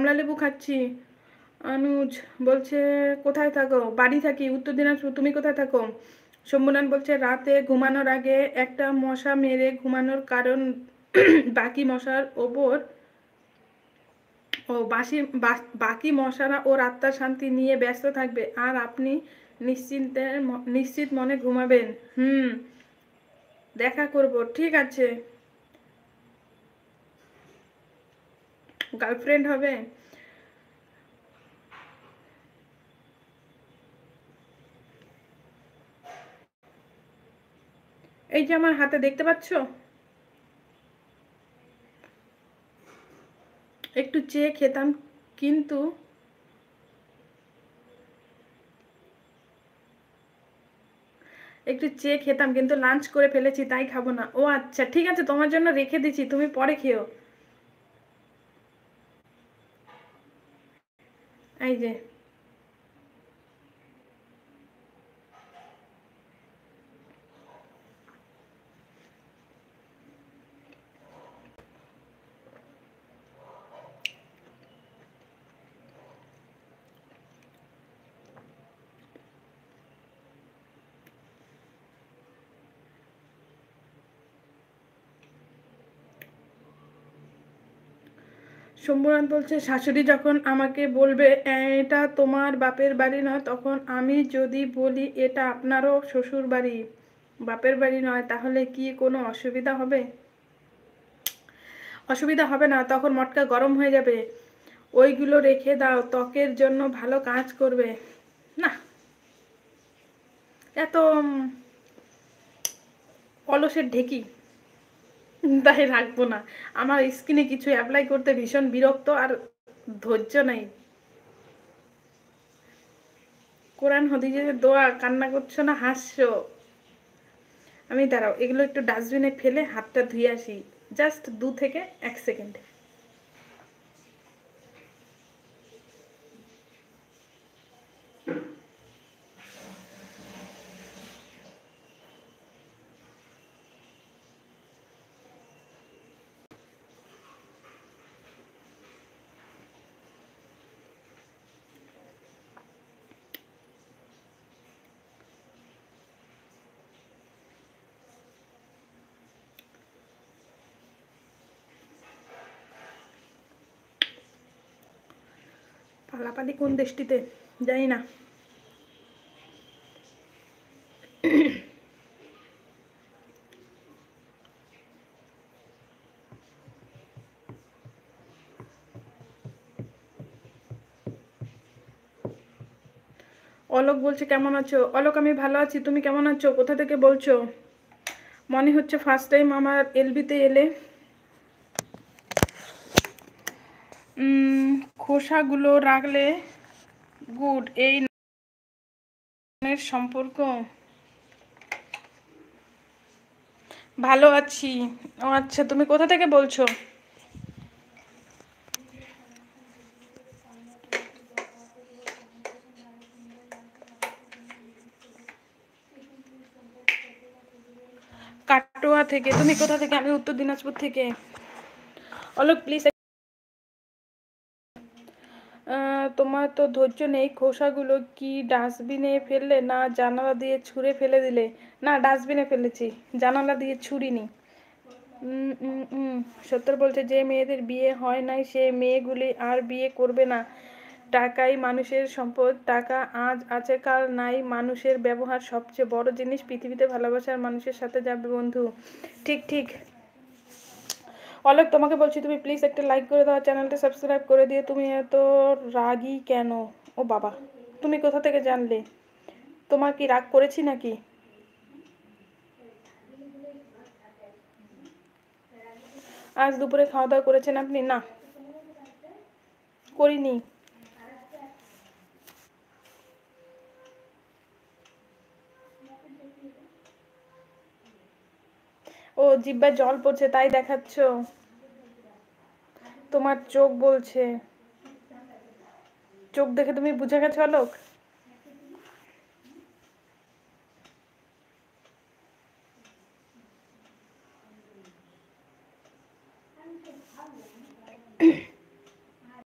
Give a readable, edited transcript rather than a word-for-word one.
কমলা লেবু খাচ্ছি। অনুজ বলছে কোথায় থাকো? বাড়ি থাকি উত্তর দিনাজপুর। তুমি কোথায় থাকো? শম্ভুনান বলছে রাতে ঘুমানোর আগে একটা মশা মেরে ঘুমানোর কারণ বাকি মশার ওপর বাকি মশারা ওর আত্মার শান্তি নিয়ে ব্যস্ত থাকবে আর আপনি নিশ্চিত মনে ঘুমাবেন। দেখা করব, ঠিক আছে। গার্লফ্রেন্ড হবে? এই যে আমার হাতে দেখতে পাচ্ছ, একটু চেয়ে খেতাম কিন্তু লাঞ্চ করে ফেলেছি তাই খাবো না। ও আচ্ছা, ঠিক আছে, তোমার জন্য রেখে দিচ্ছি, তুমি পরে খেও। এই যে শম্ভুনাথ বলছে শাশুড়ি যখন আমাকে বলবে এটা তোমার বাপের বাড়ি নয়, তখন আমি যদি বলি এটা আপনারও শ্বশুর বাড়ি, বাপের বাড়ি নয়, তাহলে কি কোনো অসুবিধা হবে? অসুবিধা হবে না, তখন মটকা গরম হয়ে যাবে। ওইগুলো রেখে দাও, ত্বকের জন্য ভালো কাজ করবে। না, এত অলসের ঢেকি তাই রাখবো না। আমার স্কিনে কিছু অ্যাপ্লাই করতে ভীষণ বিরক্ত আর ধৈর্য নেই। কোরআন হাদিসের দোয়া, কান্না করছো না হাসছো? আমি দাঁড়াও, এগুলো একটু ডাস্টবিনে ফেলে হাতটা ধুয়ে আসি, জাস্ট 2 থেকে 1 সেকেন্ড। পালাপালি কোন দেশটিতে জানি না। অলোক বলছে কেমন আছো? অলোক আমি ভালো আছি, তুমি কেমন আছো? কোথা থেকে বলছো? মনে হচ্ছে ফার্স্ট টাইম আমার এলবিতে এলে। খোসাগুলো রাখলে গুড। এই সম্পর্ক ভালো আছি। ও আচ্ছা, তুমি কোথা থেকে বলছো? কাটোয়া থেকে। তুমি কোথা থেকে? আমি উত্তর দিনাজপুর থেকে। অলোক প্লিজ, তোমার তো ধৈর্য নেই, খোসাগুলো কি ডাস্টবিনে ফেললে না জানালা দিয়ে ছুঁড়ে ফেলে দিলে? না, ডাস্টবিনে ফেলেছি, জানালা দিয়ে ছুঁড়িনি। সত্তর বলছে যে মেয়েদের বিয়ে হয় নাই সে মেয়েগুলি আর বিয়ে করবে না। টাকাই মানুষের সম্পদ, টাকা আজ আছে কাল নাই, মানুষের ব্যবহার সবচেয়ে বড় জিনিস পৃথিবীতে, ভালোবাসার মানুষের সাথে যাবে বন্ধু। ঠিক ঠিক। অলোক তোমাকে বলছি তুমি প্লিজ একটা লাইক করে দাও, চ্যানেলটা সাবস্ক্রাইব করে দিয়ে। তুমি এত রাগী কেন? ও বাবা, তুমি কোথা থেকে জানলে? তোমার কি রাগ করেছি নাকি? আজ দুপুরে খাওয়া দাওয়া করেছেন আপনি? না, করিনি। ও জিহ্বায় জল পড়ছে তাই দেখাচ্ছ? তোমার চোখ বলছে, চোখ দেখে তুমি বুঝে গেছো অলোক?